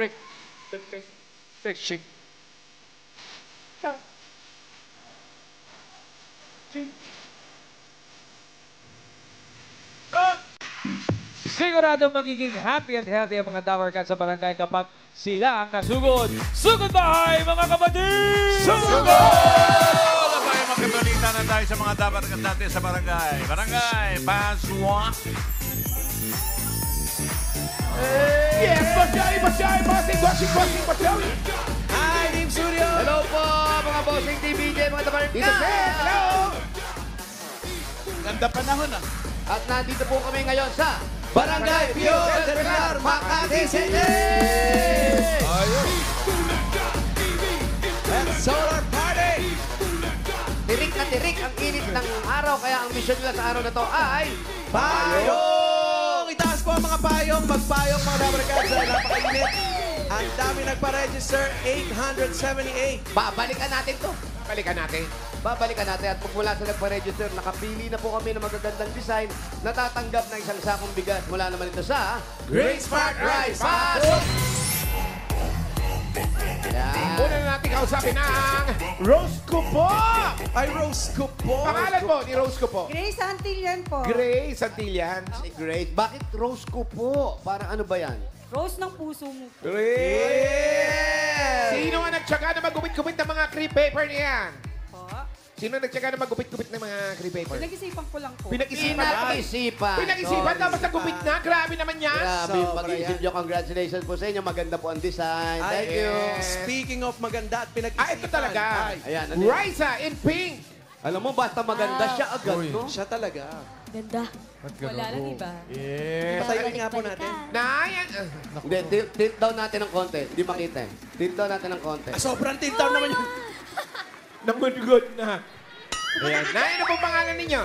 Frick. Frick. Sigurado magiging happy and healthy ang mga Tower Cats sa barangay kapag sila ang nasugod. Sugod bahay, mga kapatid! Sugod! Wala tayo magkabalita na tayo sa mga Tower Cats natin sa barangay. Barangay, Paswa. Yes, Bossing! Hi, Team Studio! Hello po, mga Bossing TVJ, mga tabarangay! Dito, hello! Ganda panahon ah. At nandito po kami ngayon sa Barangay Pio del Pilar, Makati City! And Solar Party! tirik na tirik ang init ng araw. Kaya ang mission nila sa araw na to ay... Payong! Itaas po ang mga payong. Magpayong mga dabaragad sa napakainit. Ang dami nagpa-register, 878. Babalikan natin to. Babalikan natin. At mula sa nagpa-register, nakapili na po kami ng magagandang design. Natatanggap ng isang sakong bigas. Mula naman ito sa... Great Smart Rice! Pasok! Yan. Una na natin kausapin ang Rose ko po! Ay, Rose ko po. Pangalan po ni Rose ko po. Grace Antillian po. Grace Antillian. Si Grace. Bakit Rose ko po? Para ano ba yan? Rose ng puso mo. Grace! Sino nga nagtsaga na magupit-gupit ng mga crepe paper niyan? Po. Sino nagtsaga na magupit-gupit ng mga crepe paper? Pinag-isipan ko lang po. Pinag-isipan. Pinag-isipan, tapos nagupit na. Grabe naman yan. Grabe yung Sobra pag-iisip yan. nyo. Congratulations po sa inyo. Maganda po ang design. Ay, Thank you. Speaking of maganda at pinag-isipan. Ito talaga. Ay, Ayan, ano yun? Raisa in pink. Alam mo, basta maganda siya agad, no? siya talaga. Ganda. Wala lang iba. Yes. Patayin nga po natin. Nayan. Hindi, tilt down natin ng konti. Hindi makita eh. Tilt down natin ng konti. Sobrang tintaw naman yun. Namungod na. Ayan. Nayan, ano pong pangalan ninyo?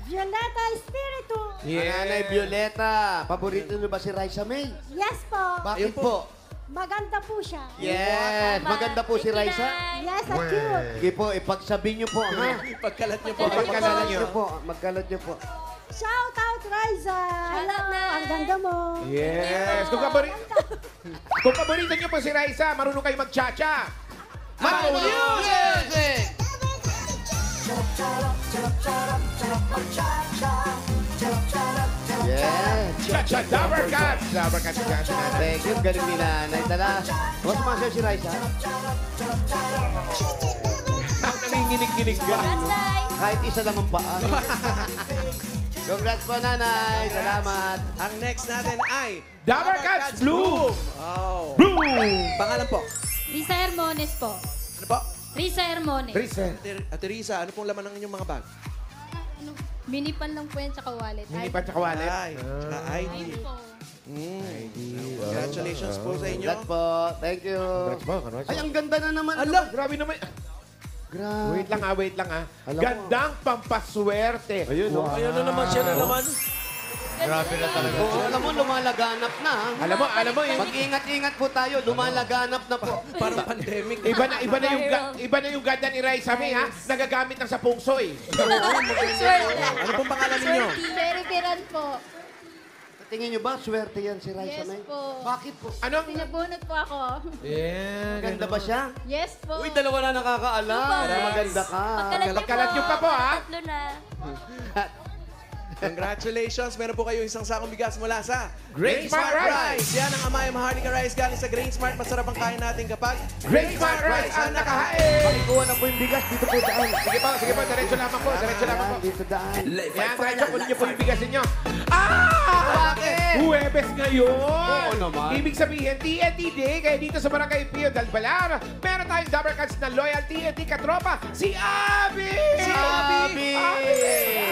Violeta Espiritu. Nanay Violeta, paborito niyo ba si Raisa May? Yes po. Bakit po? Maganda po siya. Yes, maganda po si Raisa. Yes, at cute. Sige po, ipagsabi niyo po, ha? Pagkalat niyo po. Pagkalat niyo. Magkalat niyo po. Shout out, Raisa. Hello. Ang ganda mo. Yes. Kung paborito niyo po si Raisa, marunong kayo mag-cha-cha. Music! Yes. Cha-cha, Dabber Cats. Dabber Cats, cha-cha. Thank you, galing ni Nanay. Tala, huwag sumasayaw si Raisa. Nanginginig-ginig ka. Kahit isa lang ang paa. Congrats po, Nanay. Salamat. Ang next natin ay Dabber Cats Blue. Oh. Blue. Pangalan po. Risa Hermones po. Ano po? Risa Hermones. Risen. Ate Risa, ano pong laman ng inyong mga bag? Ano, minipan lang po yan tsaka wallet. Hindi pa tsaka wallet. Ay, tsaka ID. Ay po. Congratulations po sa inyo. Congrats po. Thank you. Congrats. Ay, ang ganda na naman. Ala, grabe naman. Grabe. Wait lang ah. Alam mo. Gandang pampaswerte. Ayun, oh. Ayun na naman siya na naman. Grabe na talaga. Oo, alam mo, lumalaganap na. Ha? Alam mo, Mag-ingat-ingat po tayo. Lumalaganap na po. Parang pandemic. iba na yung ganda ni Raisa May ha. Nagagamit ng sa pungsoy. Ano pong pangalan ninyo? Very Piran po. Tingin nyo ba, swerte yan si Raisa Yes May? po. Bakit po? Anong? Pinabunot po ako. Ganda ba siya? Yes po. Uy, dalawa na nakakaalam. Yes. Maganda ka. Pagkalat niyo pa po, ha? Tatlo na. Congratulations! Meron po kayo isang sakong bigas mula sa Great Smart Rice. Yan ang Amaya Maharlika Rice galing sa Great Smart. Masarap ang kain natin kapag Great Smart Rice ang nakahain. Pakikuha na po yung bigas. Dito po daan. Sige po, diretso lamang po, diretso lamang po. Dito daan. Yan, diretso po ninyo po yung bigas ninyo. Bakit? Huwebes ngayon! Oo naman. Ibig sabihin, TNT Day, kaya dito sa Barangay Pio del Pilar, meron tayong Dabber Cats na loyal TNT katropa, si Abby! Si Abby!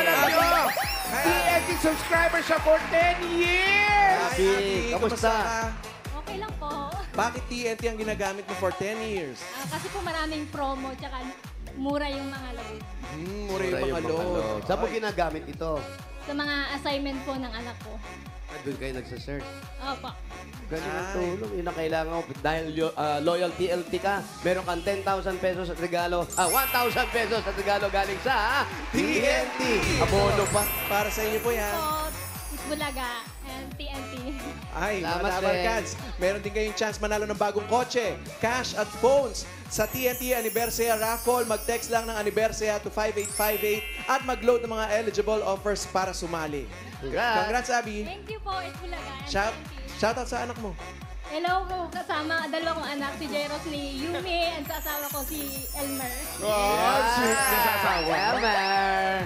Alam nyo, TNT subscriber siya for 10 years! Abby, kamusta? ka? Okay lang po. Bakit TNT ang ginagamit mo for 10 years? Kasi po maraming promo tsaka mura yung mga load. Mura yung mga load. Saan mo ginagamit ito? Sa mga assignment po ng anak ko. Doon kayo nagsasearch. Opo. Galing ang tulong. Yun ang kailangan mo. Dahil loyal TLT ka, meron kang 10,000 pesos at regalo. 1,000 pesos at regalo galing sa TNT. Abono pa. Para sa inyo po yan. So, Bulaga and TNT. Ay, Salamat mga Dabar din. Cats, meron din kayong chance manalo ng bagong kotse, cash at phones sa TNT Anniversary Raffle. Mag-text lang ng Anniversary to 5858 at mag-load ng mga eligible offers para sumali. Congrats, Abby. Thank you po, Itbulaga. Shoutout sa anak mo. Hello po, kasama dalawa kong anak, si Jeros ni Yumi, at sa asawa ko si Elmer. Oh, sweet na sa asawa. Elmer!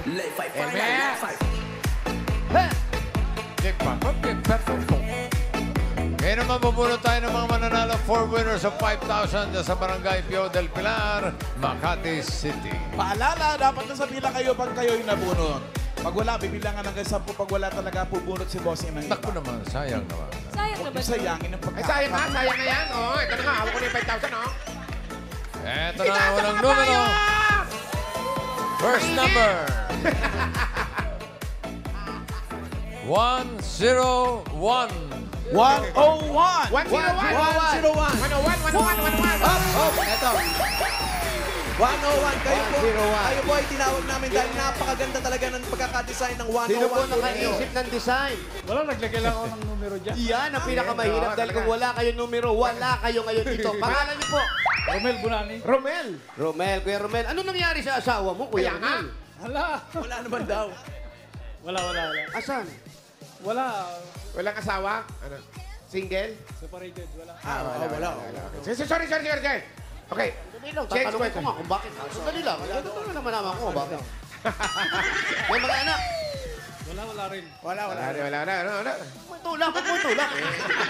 Ngayon naman bubunot tayo ng mga mananalo 4 winners of 5,000 dyan sa Barangay Pio del Pilar, Makati City. Paalala, dapat nasa pila kayo pag kayo'y nabunot. Pag wala, bibilangan hanggang 10. Pag wala talaga, pubunot si bossing ng iba. Naku naman, sayang naman. Sayang Huwag yung sayangin ang Ay, pagkain. sayang na yan. Oh, ito na nga, hawak ko na yung 5,000, oh. Eto na ang unang numero. First number. 101. 101! 101! 101. 101! Eto. 101, kayo po. 101. Kayo po ay tinawag namin dahil napakaganda talaga ng pagkakadesign ng 101. Sino po ninyo. nakaisip ng design? Wala, naglagay lang ako ng numero dyan. Yan ang pinakamahirap dahil kung wala kayong numero, wala kayo ngayon dito. Pangalan niyo po? Romel Bunani. Romel! Romel, Kuya Romel. Ano nangyari sa asawa mo, Kuya Kaya nga. Romel? Hala. Wala naman daw. Wala. Asan? Wala. Walang asawa? Ano? Single? Separated, wala. Wala. Sorry. Okay. Change Tatanungin ko question. nga kung bakit. Sandali lang. Ito na naman naman ko kung bakit. May mga anak. Wala rin. Wala. Ano? Tulak.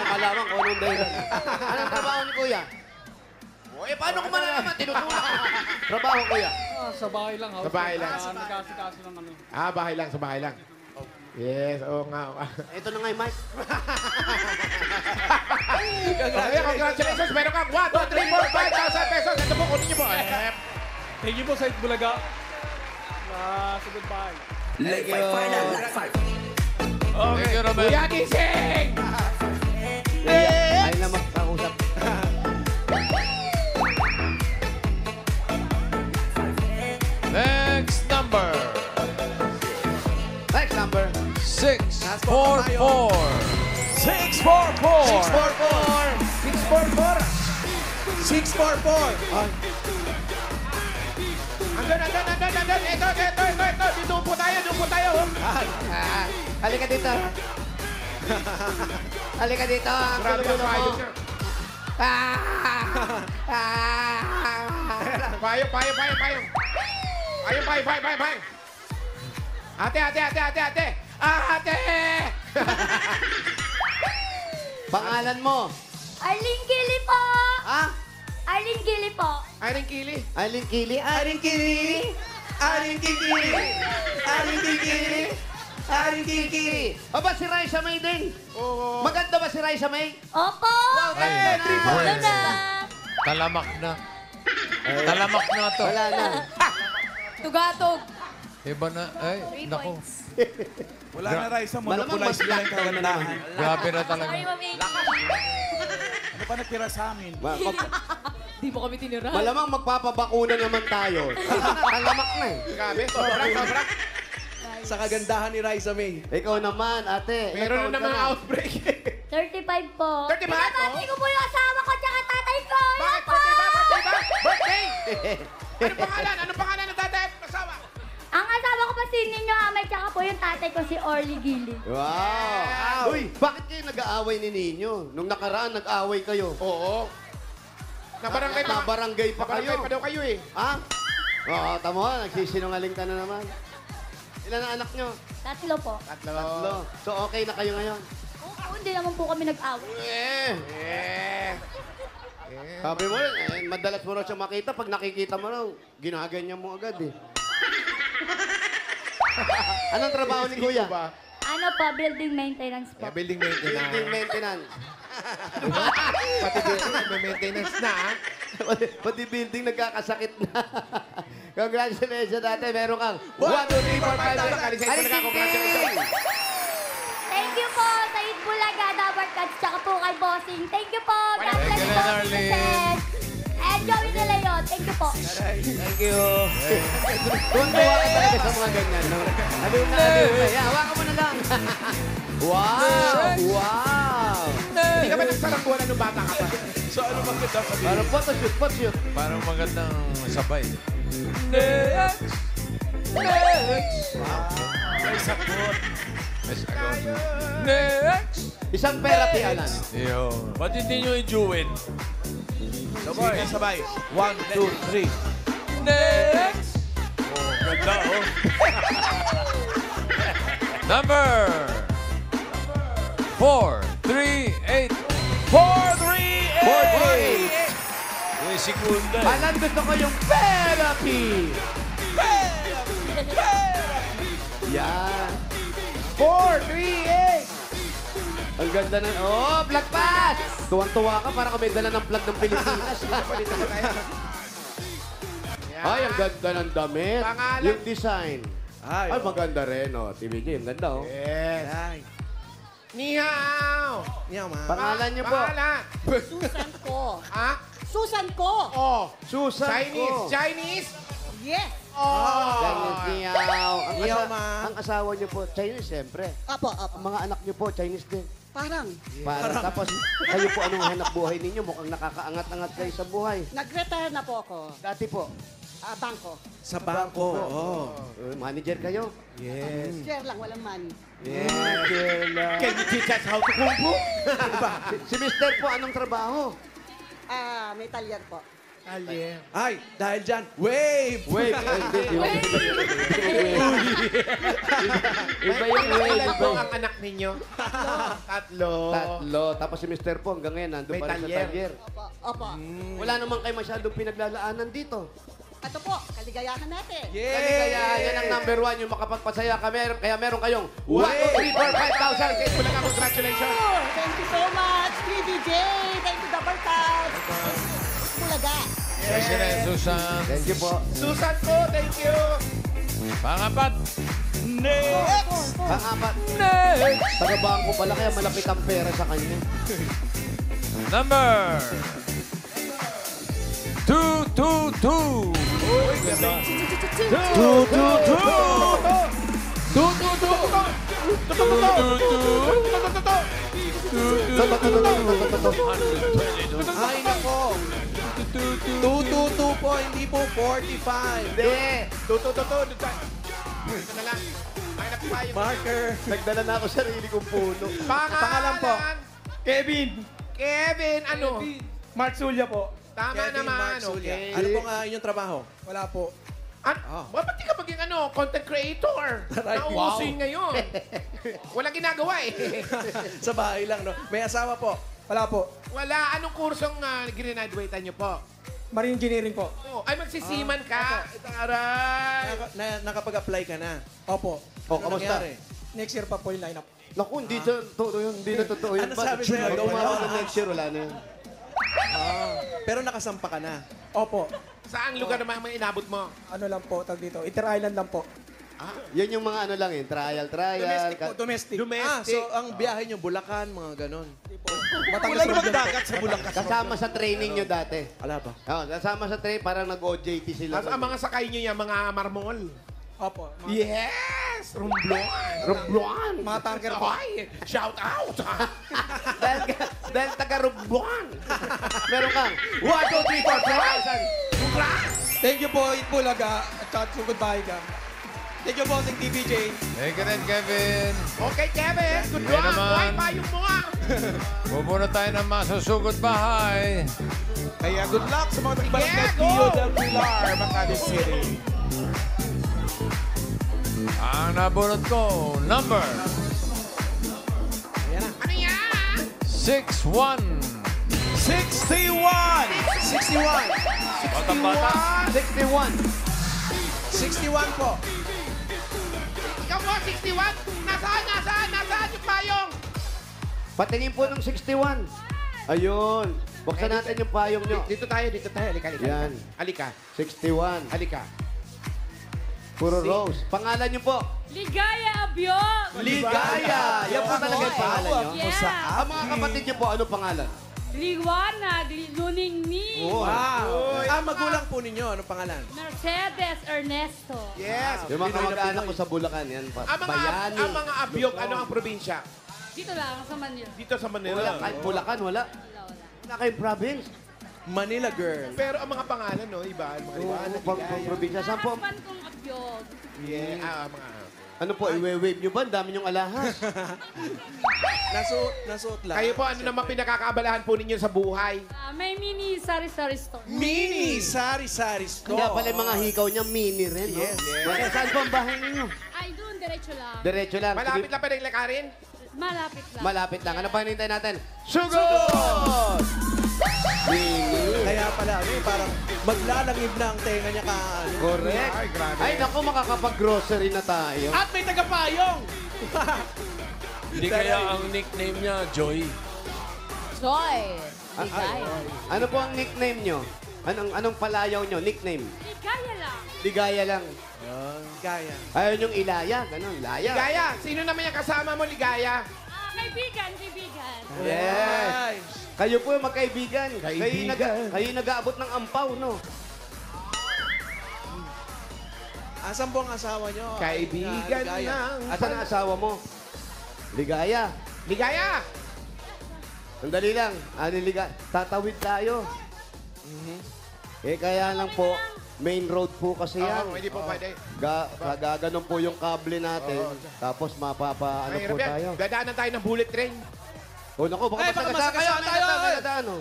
Malaman ko anong dahilan. Anong trabaho ni Kuya? Paano ko malalaman? Tinutulak ko. Trabaho, Kuya. Sa bahay lang. Sa bahay lang. Nagkasikaso lang kami. Bahay lang, sa bahay lang. Yes, oo nga. Ito na nga yung mic. Okay, congratulations. Meron kang 1, 2, 3, 4, 5,000 pesos. Ito po, kunin niyo po. Thank you po sa Itbulaga. Sa goodbye. Thank you. Thank you, Romel. Kuya Gising! Ay na magkausap. Next number. Next number. 644. 644! 644! Andun. Ito. Dito po tayo. Halika dito. Halika dito. Ang Grabe gulo ang mo. payo niya. Payo. Payo. Ate. Pangalan mo? Arlene Gili po! Ha? Arlene Gili po. Irene Kili. Aling Kili. Aling Kili. Aling Kili. Aling Kili. Aling Kili. Aba, si Raisa May din. Oo. Maganda ba si Raisa May? Opo! Ay, Wala na. Talamak na. Talamak na to. Wala na. Tugatog. Iba na. Ay, 3 naku. points. Wala na Raisa, Malamang monopolize mas nila yung black naman kagandahan. Grabe na talaga. Sorry, Ma'am Amy. Ano pa nagtira sa amin? Di mo kami tinira. Malamang magpapabakuna naman tayo. Talamak na eh. Grabe, sobra. Sa kagandahan ni Raisa May. Ikaw naman, ate. Meron na Ilang taon naman ka na? outbreak. 35 po. 35? Pinabati ko po yung asawa ko tsaka tatay ko. Bakit? Opo! Birthday ba? Birthday! Anong pangalan ng tatay at asawa? Ang asawa ko po si Ninyo Amay tsaka po yung tatay ko si Orly Gili. Wow! Uy, bakit kayo nag-aaway ni Ninyo? Nung nakaraan, nag-aaway kayo. Oo. Nabarangay pa. Nabarangay pa kayo. Nabarangay pa daw kayo eh. Ha? Oo, tamo, nagsisinungaling ka na naman. Ilan ang anak nyo? 3 po. Tatlo. So, okay na kayo ngayon? Oo, hindi naman po kami nag-away. Sabi mo, madalas mo raw siya makita. Pag nakikita mo raw, ginaganyan mo agad eh. Anong trabaho ni Kuya? Ano po, building maintenance po. Building maintenance. Building maintenance. Pati building may maintenance na ah. Pati building nagkakasakit na. Congratulations, ate. Meron kang 1, 2, 3, 4, 5, 6. Congratulations. Thank you po sa Itbulaga, Dabar Cats, tsaka po kay Bossing. Thank you po. God Thank bless you, po. Arlene. Success. And gawin nila yun. Thank you po. Thank you. Tuwan-tuwa ka talaga sa mga ganyan, no? Aliw na. Yan, hawakan mo na lang. Wow! Wow! Hindi ka ba nagsarangguan nung bata ka pa? So ano bang kita sabihin? Parang photoshoot. Parang magandang sabay. Next! May sagot. May sagot. Next! Isang therapy, Alan. Yo. Ba't hindi nyo i-juwin? Sige, sabay. 1, 2, 3. Next! Ganda, oh. Number 438. 4-3-8! May segunda. Alan, gusto ko yung therapy. Yan. 4-3-8! Ang ganda ng... Oh, plug pass! Tuwang-tuwa ka para kung may dala ng plug ng Pilipinas. Ay, ang ganda ng damit. Pangalan. Yung design. Ay, Ay, maganda rin, oh. TVJ, ang ganda, oh. Yes. Ay. Ni hao! Niya, ma. Pangalan niyo po. Pangalan. Susan ko. Ha? Susan ko. Oh. Susan Chinese. ko. Chinese? Yes. Oh. Chinese niyaw. Niyaw, ma. Ang asawa niyo po, Chinese, siyempre. Apo, Ang apo. mga anak niyo po, Chinese din. Parang. Para, tapos, kayo po, anong hanap buhay ninyo? Mukhang nakakaangat-angat kayo sa buhay. Nag-retire na po ako. Dati po, Bangko. Sa bangko. Oh. manager kayo. Yes. Share lang, walang money. Can you teach us how to kung fu? Si Mister po, anong trabaho? May talyer po. Alien. Ay, dahil dyan, wave! Wave. Iba yung wave. Ilan po Iba. ang anak ninyo? Tatlo. Tatlo. Tapos si Mister po, hanggang ngayon, nandun May pa rin sa talyer. talyer. Opo, opo. Wala naman kayo masyadong pinaglalaanan dito. Ito po, kaligayahan natin. Kaya yan ang number 1, yung makapagpasaya ka. Kaya meron kayong 1, 2, 3, 4, 5,000. Kaya lang congratulations. Thank you so much, TVJ. Thank you, Double Cast. Bulaga. President Susan. Thank you po. Susan po, thank you. Pangapat. Pangapat. Taga-bangko pala, kaya malapit ang pera sa kanya. Number 222. Ay, nako. 222 po, hindi po 45. Hindi. Tutututu. Ito na lang. Ay, napipayo. Marker. Nagdala na ako sarili kong puno. Pangalan po. Kevin. Kevin, ano? Mark Zulia po. Tama Kevin naman. Mark Zulia. Okay. Ano po nga inyong trabaho? Wala po. Ba't di ka maging content creator? Right. Nauusin ngayon. Walang ginagawa eh. Sa bahay lang, no? May asawa po. Wala po. Wala. Anong kursong grinadwatean niyo po? Marine engineering po. Oh, ay, magsisiman ka. Taray. Nakapag-apply ka na. Opo. O, kamusta? nangyari? Next year pa po yung lineup. Naku, hindi totoo yun. Hindi na totoo yun. Ano sabi sa'yo? Daw umabot ng next year, wala na yun. Pero nakasampa ka na. Opo. Saan lugar naman ang inabot mo? Ano lang po, tag dito. Inter Island lang po. Yan yung mga ano lang eh. Trial. Domestic po, domestic. So ang biyahe nyo, Bulacan, mga ganon. Batangas Wala Road namang lang po. dagat sa Bulacan. Kasama sa training nyo dati. Ala ba? Kasama sa training, parang nag-OJT sila. Ang mga sakay niyo yan, mga marmol. Opo. Yes! Rumblon! Mga tanker po. Ay! Shout out! dahil taga-Rubbuan. Meron kang 1, 2, 3, 4, 5,000. Congrats! Thank you po, Itbulaga. At saka sugod bahay ka. Thank you po, Sing TVJ. Thank you rin, Kevin. Okay, Kevin. Good Yan luck. naman. Buhay payong mo nga. Pupunta tayo ng masusugod bahay. Kaya good luck sa mga tagibarangay Yeah, go! Pio del Pilar, Makati City. Ang nabunot ko, number Ano yan? 61. 61! 61. Batang-bata. 61. 61 po. Ikaw po, 61. Nasaan yung payong? Patingin po ng 61. Ayun. Buksan natin yung payong nyo. Dito tayo. Halika. Yan. Halika. 61. Halika. Puro rose. Pangalan nyo po? Ligaya Abion! Ligaya! Yan po talaga yung pangalan nyo? Yeah! Ang mga kapatid nyo po, ano pangalan? Si Liwanag, Luningning, Wow! Magulang po ninyo. Anong pangalan? Mercedes Ernesto. Yes. Yung mga kamag-anak ko sa Bulacan, yan. Bayani. Ang mga abyok, ano ang probinsya? Dito lang, sa Manila. Dito sa Manila. Wala, kahit Bulacan, wala. Wala kayong province. Manila girl. Pero ang mga pangalan, no, iba. Mga iba. Pang probinsya. Saan po? Husband kong abyog. Yeah, mga... Ano po, i-wave nyo ba? Ang dami nyong alahas. Nasuot lang. Kayo po, ano naman pinakakaabalahan po ninyo sa buhay? May mini sari-sari store. Mini Sari-Sari Store. Kaya pala yung mga hikaw niya, mini rin. No? Yes. Yes. Saan po ang bahay ninyo? Ay, doon, diretso lang. Diretso lang. Malapit Sige. lang pa rin lakarin? Malapit lang. Malapit lang. Ano pa hinintay natin? Sugod! Kaya pala, parang maglalangib na ang tenga niya ka. Correct. Ay, grabe. Ay, naku, makakapag-grocery na tayo. At may tagapayong! Hindi kaya ang nickname niya, Joy. Joy. Ah, Ligaya. Ano po ang nickname nyo? Anong palayaw nyo? Nickname? Ligaya lang. Ligaya lang. Gaya. Ayaw nyong ilaya. Ganon, laya. Ligaya. Sino naman yung kasama mo, Ligaya? Kaibigan. Yes. Kayo po yung magkaibigan. Kaibigan. Kayo nag-aabot ng ampaw, no? Asan po ang asawa nyo? Kaibigan Ligaya. lang. Asan ang asawa mo? Ligaya. Ligaya! Sandali lang. Tatawid tayo. Kaya lang po, main road po kasi yan. Oo, hindi po pwede. Gaganon po yung kable natin. Tapos ano Mahirap po yan. tayo. Dadaanan tayo ng bullet train. O naku, baka baka masagasa kayo. masagasa tayo. Ano?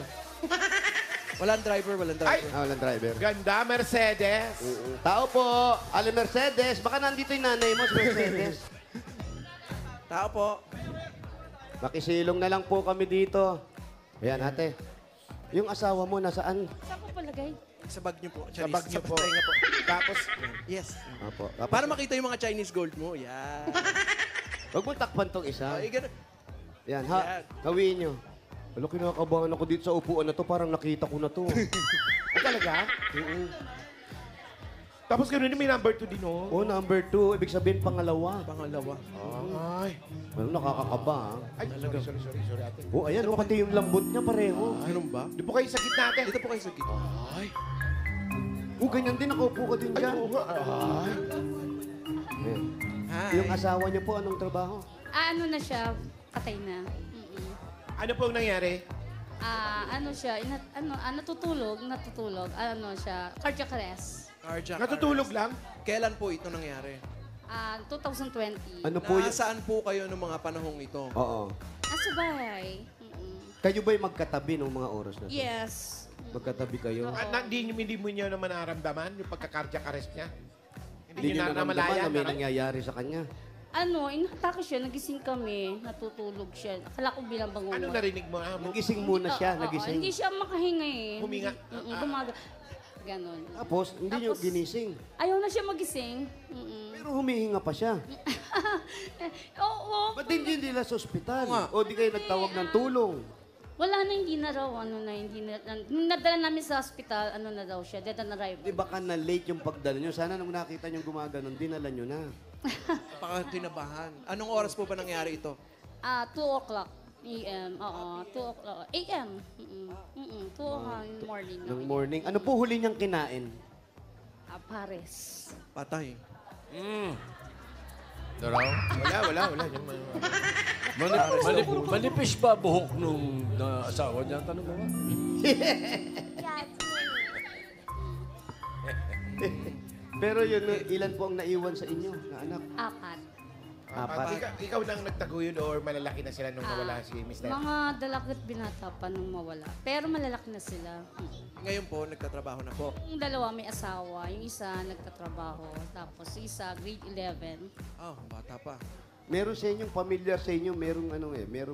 Walang driver. Ay, Walang driver. ganda, Mercedes. Tao po. Ali Mercedes. Baka nandito yung nanay mo, si Mercedes. Tao po. Makisilong na lang po kami dito. Ayan, ate. Yung asawa mo, nasaan? Saan ko palagay? Sa bag niyo po. Sa bag niyo po. tenga po. Tapos, Yes. Apo. Para makita yung mga Chinese gold mo. Yan. Huwag mo takpan tong isa. Ay, ganun. Yan, ha? Gawin nyo. Ano, kinakabahan ako dito sa upuan na to. Parang nakita ko na to. talaga? Tapos ganoon may number 2 din, oh. Oh, number 2. Ibig sabihin, pangalawa. Pangalawa. Ay. Ano, nakakakaba, ha? Ay, sorry, ate. Oh, ayan, oh, pati yung lambot niya pareho. Ganun ba? Di po kayo sa gitna, ate. Dito po kayo sa gitna. Oh, ganyan din. Nakaupo ka din dyan. Oo nga. Ay. Ayan. Hi. Yung asawa niyo po, anong trabaho? Ano na siya? Patay na. Ano po ang nangyari? Ano siya? Natutulog. Ano siya? Cardiac arrest. Cardiac Natutulog arrest. lang? Kailan po ito nangyari? 2020. Ano po yung... Saan po kayo ng mga panahong ito? Oo. Nasa bahay. Kayo ba'y magkatabi ng mga oras na to? Yes. Magkatabi kayo? Hindi mo niyo naman naramdaman yung pagka-cardiac arrest niya? Hindi niyo naramdaman na may nangyayari sa kanya? Inatake siya, nagising kami, natutulog siya. Akala ko bilang bangungot. Ano narinig mo? Nagising muna siya, Oo, nagising. hindi siya makahinga eh. Huminga? Ganon. Tapos, hindi niyo ginising. Ayaw na siya magising. Pero humihinga pa siya. Oo. Ba't hindi nila sa ospital? O di kayo nagtawag ng tulong? Wala na, hindi na raw. Nung nadala namin sa hospital, ano na daw siya, dead on arrival. Di baka na late yung pagdala nyo? Sana nung nakita nyo gumaganon, dinala nyo na. Baka tinabahan. Anong oras po ba nangyari ito? 2 o'clock a.m. Oo, 2 o'clock a.m. 2 o'clock in the morning. Nung morning. Ano po huli niyang kinain? Pares. Patay. Daraw? Wala. Manipis ba buhok nung asawa niya? Tanong mo ba? Pero yun, ilan po ang naiwan sa inyo na anak? 4. Apat. Ikaw nang nagtaguyod or malalaki na sila nung nawala si Mr. Mga dalakit binata pa nung mawala. Pero malalaki na sila. Ngayon po, nagtatrabaho na po. Yung dalawa may asawa, yung isa nagtatrabaho, tapos yung isa grade 11. Bata pa. Meron sa inyong familiar sa inyo, merong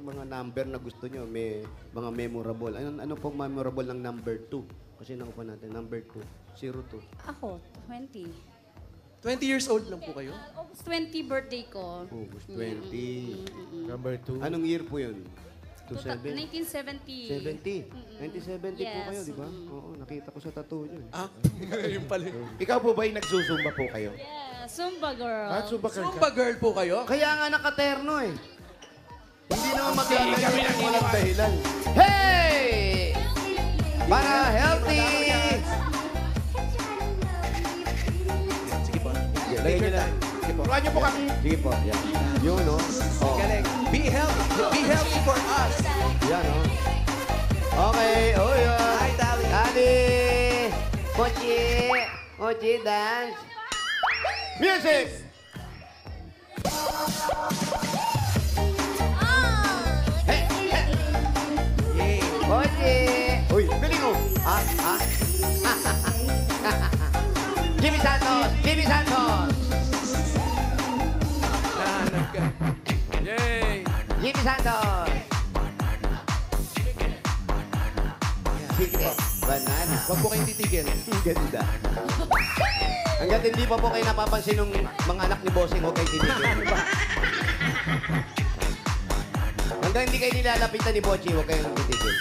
mga number na gusto nyo, may mga memorable. Ano pong memorable ng number 2? Kasi nakuha natin, number 2, 02. Ako, 20. 20 years old lang po kayo? August 20 birthday ko. August 20. Number 2. Anong year po yun? 27? 1970. 70? 1970 po Yes. kayo, di ba? Oo, nakita ko sa tattoo nyo. Yun pala. Ikaw po ba yung nagsusumba po kayo? Yeah, Zumba girl. Zumba girl ka. Zumba girl po kayo? Kaya nga nakaterno eh. Hindi naman maglalagay ng walang dahilan. Hey! Para healthy! Sige po. Lagyan nyo lang. Sige po. Turuan niyo po kami. Sige po, yan. Yun, no? Oh. Galing. Be healthy for us. Yan, no? Okay, oh yun. Hi, Dali. Dali! Mochi! Mochi, dance! Music! Hey! Hey! Yay. Mochi! Uy, galing mo! Jimmy Santos! Jimmy Santos! Nahanap ka. Yay! Jimmy Santos! Sige, banana. Huwag po kayong titigil. Ang ganda. Hanggat hindi pa po kayo napapansin ng mga anak ni Bossing, huwag kayo titigil. Hanggang hindi kayo nilalapitan ni Bochi, huwag kayong titigil.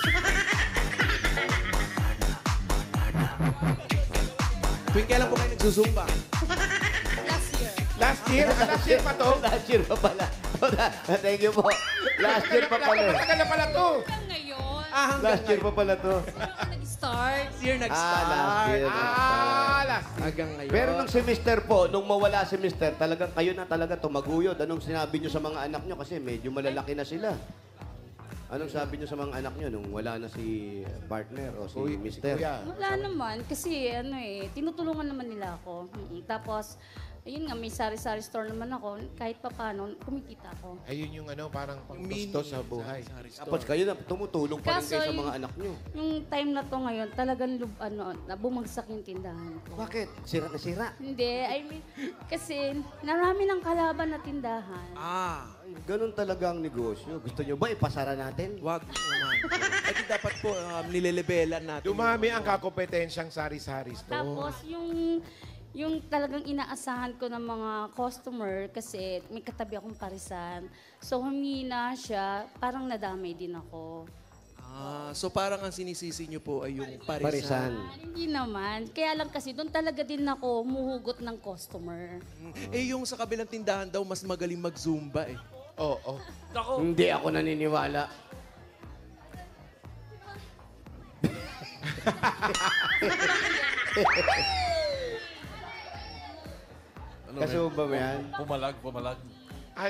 Tuwing kailan po kayo nagsusumba? Last year? Last year pa to? Last year pa pala. Thank you po. Last year pa pala. Matagal na pala to. Ngayon, Last year pa pala to. nag-start. Last year nag-start. Last year. Last year. Hanggang ngayon. Pero nung semester po, nung mawala semester, talagang kayo na talaga tumaguyod. Anong sinabi nyo sa mga anak nyo? Kasi medyo malalaki na sila. Anong sabi nyo sa mga anak nyo nung wala na si partner o si mister? Kuya. Wala naman. Kasi tinutulungan naman nila ako. Tapos, ayun nga, may sari-sari store naman ako. Kahit pa paano, kumikita ako. Ayun yung parang panggusto sa buhay. Tapos kayo na tumutulong pa rin Kaso kayo sa yung- mga anak nyo. Yung time na to ngayon, talagang bumagsak yung tindahan ko. Bakit? Sira na sira. Hindi, I mean, kasi narami ng kalaban na tindahan. Ay, ganun talaga ang negosyo. Gusto nyo ba ipasara natin? Wag naman. At dapat po nilelebelan natin. Dumami ang kakompetensyang sari-sari store. Tapos yung talagang inaasahan ko ng mga customer kasi may katabi akong parisan. So humina siya, parang nadamay din ako. So parang ang sinisisi niyo po ay yung parisan. Parisan. Hindi naman. Kaya lang kasi doon talaga din ako muhugot ng customer. Yung sa kabilang tindahan daw, mas magaling mag-zumba eh. Oo. Hindi ako naniniwala. Kasumba mo yan? Pumalag.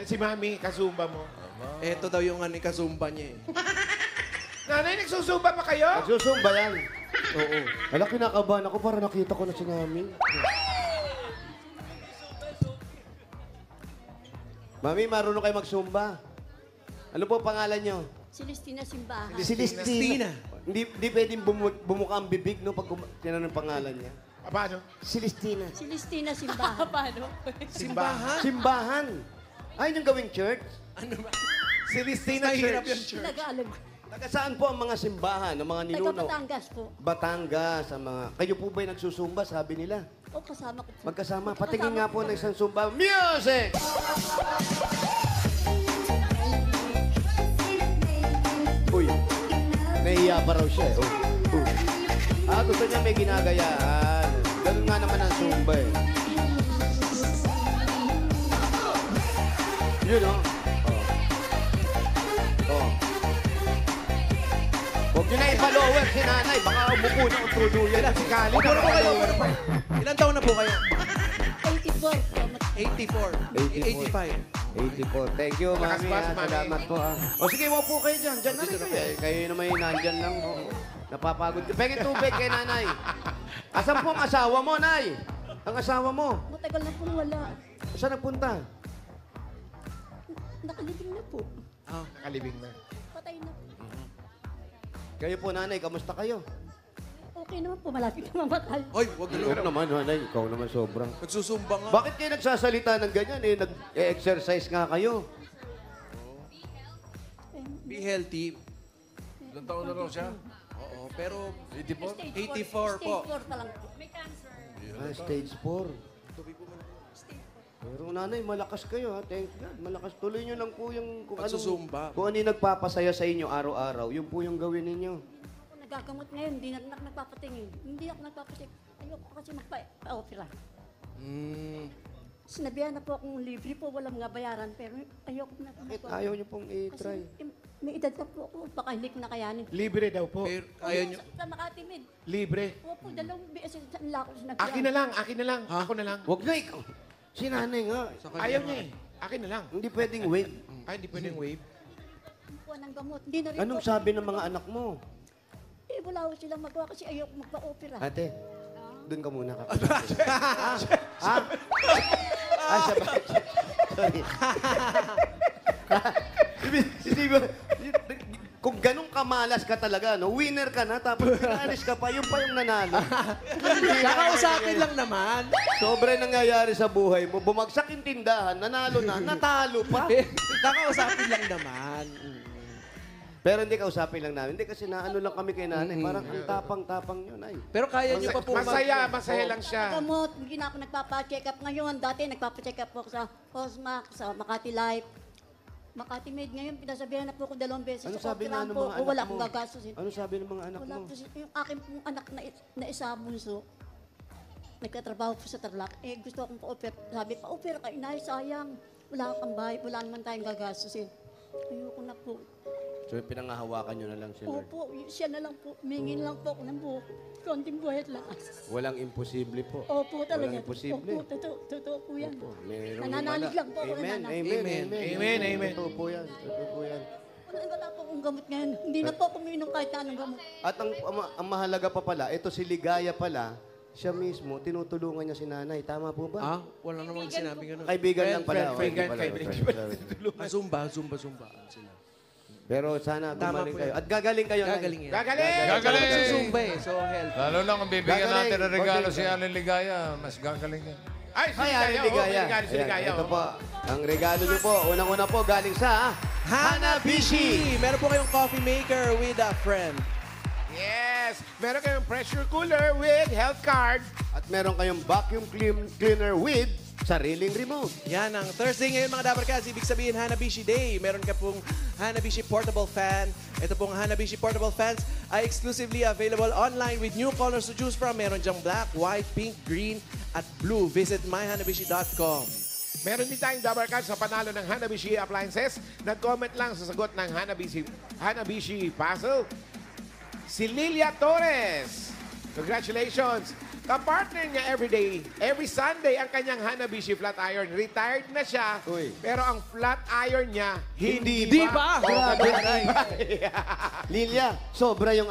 Si Mami, kasumba mo. Ito daw yung kazumba niya eh. Nanay, nagsusumba pa kayo? Nagsusumba yan. Oo. Wala, kinakabahan ako para nakita ko na si Mami. Mami, marunong kayo magsumba. Ano po pangalan nyo? Celestina Simbahan. Celestina. Hindi pwedeng bumuka ang bibig no pag tinanong ang pangalan niya. Paano? Celestina. Celestina Simbahan. Paano? Simbahan? Simbahan. Ay, yung gawing church? Ano ba? Celestina Mahirap yung Church. church. Tagalog. Taga saan po ang mga simbahan, ang mga Taga ninuno? Batangas po. Batangas, ang mga... Kayo po ba'y nagsusumba, sabi nila? O, kasama ko po. Magkasama. Patingin nga po ng isang sumba. Music! Uy, nahiya pa raw siya eh. Gusto niya may ginagayaan. Ganun nga naman ang sumba eh. Yun oh. Huwag niyo na ipalower si nanay. Baka umupo na ang tuluyan na si Kali. Upo na po kayo, upo na po. Ilan taon na po kayo? 84. 84. 84. Thank you, Malakas mami. pa si Mami. Salamat po. O sige, po kayo dyan. Dyan na rin kayo. Kayo naman yung nandyan lang. Napapagod. Pengin tubig kay nanay. Asan po ang asawa mo, nay? Ang asawa mo? Matagal na po wala. Saan nagpunta? Nakalibing na po. Nakalibing na. Patay na po. Kayo po, nanay. Kamusta kayo? Okay naman po, malapit na mamatay. Oy, wag Huwag na. naman, nanay. Ikaw naman sobrang. Nagsusumba nga. Bakit kayo nagsasalita ng ganyan? Nag-exercise nga kayo. Be healthy. Ilang taon na raw siya? Oo, pero 84? 84 po. Stage 4 pa lang po. Stage 4. Pero nanay, malakas kayo ha. Thank God. Malakas. Tuloy nyo lang po yung kung Pagsusumba. Kung ano yung nagpapasaya sa inyo araw-araw, yun po yung gawin ninyo. Ako nagagamot ngayon, hindi na nagpapatingin. Hindi ako nagpapatingin. Ayoko kasi magpa-opera. Sinabihan na po akong libre po, walang mga bayaran, pero ayoko na po. Bakit ayaw nyo pong i-try? Kasi May edad na po ako, baka hindi ko na kayanin. Libre daw po. Pero ayaw nyo. Sa Makati Med. Libre. Opo, 2 beses sa nila ako sinagyan. Akin na lang, akin na lang. Ako na lang. Huwag na ikaw. Si nanay nga. Ayaw niya eh. Akin na lang. Hindi pwedeng wait. Ay, hindi pwedeng wave. Kuha ng gamot. Hindi na rin Anong po. sabi ng mga anak mo? Eh, wala ko silang magawa kasi ayoko magpa-opera. Ate, doon ka muna ka. Ha? Siya ba? Sorry. Hindi ba? Kung ganun kamalas ka talaga, no? Winner ka na, tapos pinalis ka pa, yung pa yung nanalo. Kakausapin lang naman. Sobre nangyayari sa buhay mo, bumagsak yung tindahan, nanalo na, natalo pa. Kakausapin lang naman. Pero hindi kausapin lang namin. Hindi kasi naano lang kami kay nanay. Parang ang tapang-tapang yun ay. Pero kaya nyo pa po Masaya lang siya. Gamot, hindi na ako nagpapa-check up ngayon. Dati nagpapa-check up ako sa Cosmac, sa Makati Life. Makati Med ngayon, pinasabihan na po ako 2 beses. Ano sa sabi opera na ng po. mga O, anak wala mo? akong gagastusin. Ano sabi ng mga anak Wala mo? po yung aking pong anak na isa bunso. Nagkatrabaho po sa Tarlac. Eh, gusto akong pa-opera. Sabi, pa-opera ka, inay, sayang. Wala kang bahay, wala naman tayong gagastusin. Ayoko na po. So pinangahawakan nyo na lang si Lord. Opo, siya na lang po. Mingin lang po ako ng buhok. Konting buhay lang. Walang imposible po. Opo, talaga. Walang imposible. Opo, totoo po yan. Merong Nananalig himala. lang po ako. Amen, nananalig. amen, amen. Amen, amen. Totoo po yan. Totoo po yan. Wala po akong gamot ngayon. Hindi na po ako umiinom kahit na anong gamot. At ang mahalaga pa pala, ito si Ligaya pala, siya mismo, tinutulungan niya si nanay. Tama po ba? Ah, wala namang sinabi ganun. Kaibigan lang pala. Kaibigan, Okay, kaibigan. pala. Zumba sila. Pero sana Tama gumaling po kayo. yan. At gagaling kayo. Nay. Gagaling yan. Gagaling! Gagaling! Sa Zumba eh, so help. Lalo na kung bibigyan Gagaling. natin ng regalo Okay. si Alan Ligaya, mas gagaling yan. Ay, si Ay, Ari Ligaya. Ligaya. Regalo si Ayan, Ligaya. ito po. Ang regalo niyo po, unang-una po, galing sa Hanabishi! Meron po kayong coffee maker with a friend. Yes! Meron kayong pressure cooler with health card. At meron kayong vacuum cleaner with sariling remote. Yan ang Thursday ngayon mga Dabarkas. Ibig sabihin Hanabishi Day. Meron ka pong Hanabishi Portable Fan. Ito pong Hanabishi Portable Fans ay exclusively available online with new colors to choose from. Meron dyang black, white, pink, green, at blue. Visit myhanabishi.com. Meron din tayong double card sa panalo ng Hanabishi Appliances. Nag-comment lang sa sagot ng Hanabishi Puzzle. Si Lilia Torres. Congratulations! Kapartner niya every Sunday ang kanyang Hanabishi flat iron. Retired na siya, Uy. pero ang flat iron niya, hindi Di pa. ba? Grabe, aray. Lilia, sobra yung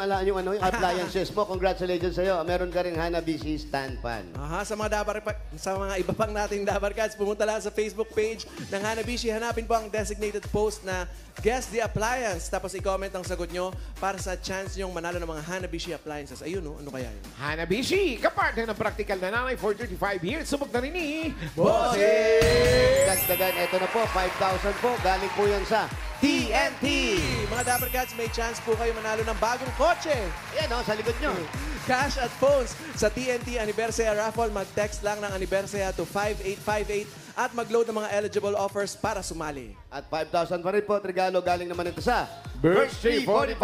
appliances mo. Congratulations sa'yo. Meron ka rin Hanabishi stand pan. Aha, sa mga iba pang nating Dabarkats, pumunta lang sa Facebook page ng Hanabishi. Hanapin po ang designated post na Guess the Appliance. Tapos i-comment ang sagot nyo para sa chance nyong manalo ng mga Hanabishi appliances. Ayun, no? Ano kaya yun? Hanabishi, kapartner ng practical na nanay for 35 years. Subok na rin ni Dagdagan, eto na po, 5,000 po. Galing po yan sa TNT. Mga Dabarkats, may chance po kayo manalo ng bagong kotse. Yan o, sa likod nyo. Cash at phones sa TNT Anniversary Raffle. Mag-text lang ng Anniversary to 5858 at mag-load ng mga eligible offers para sumali. At 5,000 pa rin po. at Regalo galing naman ito sa Birch 345.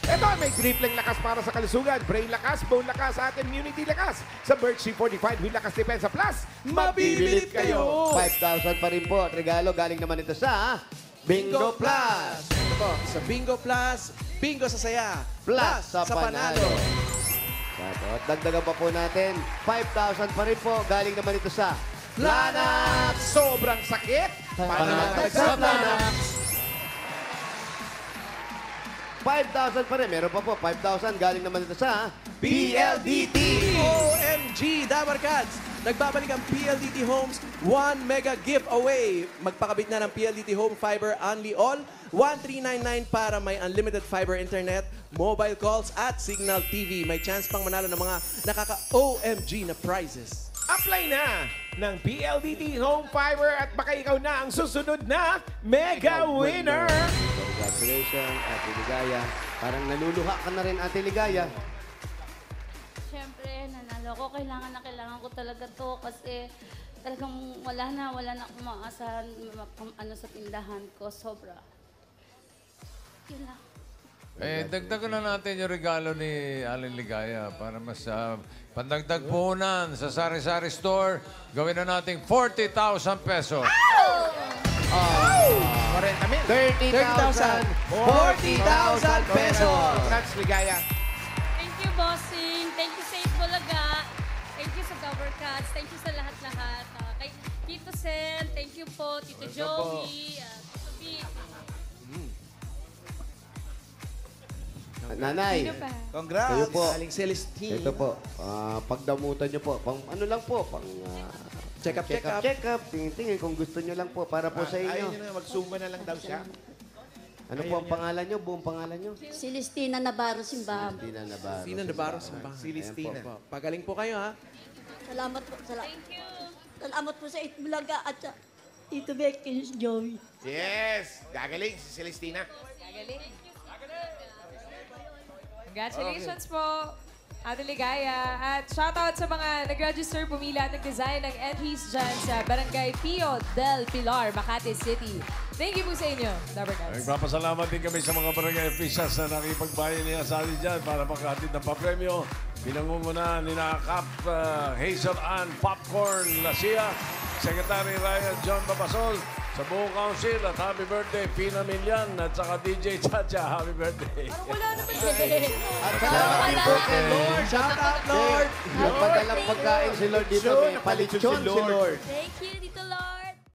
Ito, may tripling lakas para sa kalusugan. Brain lakas, bone lakas, at immunity lakas. Sa Birch 345 with Lakas Depensa Plus, mabibilip kayo! 5,000 pa rin po. At regalo galing naman ito sa Bingo Plus. Ito po, sa Bingo Plus, Bingo sa saya, Plus sa panalo. At dagdagan pa po natin, 5,000 pa rin po. Galing naman ito sa Planax! Sobrang sakit! Panatag sa Planax. 5,000 pa rin. Meron pa po, 5,000. Galing naman ito sa PLDT. OMG, Dabarkats! Nagbabalik ang PLDT Homes 1 mega giveaway. Magpakabit na ng PLDT Home Fiber Only All. 1399 para may unlimited fiber internet, mobile calls, at Signal TV. May chance pang manalo ng mga nakaka-OMG na prizes. Apply na ng PLDT Home Fiber at baka ikaw na ang susunod na Mega Winner! Congratulations, Ate Ligaya. Parang naluluha ka na rin, Ate Ligaya. Siyempre, nanalo ko. Kailangan ko talaga to kasi talagang wala na akong maasahan sa tindahan ko. Sobra. Yun lang. Dagdagan na natin yung regalo ni Alan Ligaya para mas pandagdag puhunan sa Sari-Sari Store. Gawin na natin 40,000 pesos. 40 mil. 30,000, 40,000 pesos. Congrats, Ligaya. Thank you, Bossing. Thank you sa Bulaga. Thank you sa Cover Cats. Thank you sa lahat-lahat. Kay Tito Sen, thank you po. Tito Joey, Tito Vic. Nanay, Congrats! kayo po. Aling Celestine. Ito po, pagdamutan nyo po. Pang, ano lang po, pang Check up. check-up. Tingin kung gusto nyo lang po para po sa Ayaw inyo. niya na magsuma na lang daw siya. Ano po ang pangalan nyo? Buong pangalan nyo? Celestina Navarro, Simbab. Tina Navarro. Sino Navarro sa Celestina. Pagaling po kayo, ha? Salamat po. Thank you. Salamat po sa Itbulaga at sa Tito Becky, Joey. Yes! Gagaling si Celestina. Gagaling. Congratulations po, Ate Ligaya. At shoutout sa mga nag-register, pumila at nag-design ng entries dyan sa Barangay Pio del Pilar, Makati City. Thank you po sa inyo, Dabber Cats. Nagpapasalamat din kami sa mga barangay officials na nakipagbayan niya sa atin dyan para magkahatid ng papremyo. Pinangunguna ni Kap Hazel Ann Popcorn Lasia, Secretary Ryan John Babasol, sa buong council at happy birthday, Pina Milian at saka DJ Chacha, happy birthday. Wala naman At salamat din po kay Lord. Shout out, Lord! Nagpadalang pagkain si Lord dito. May palitsyon si Lord. Thank you, Tito Lord.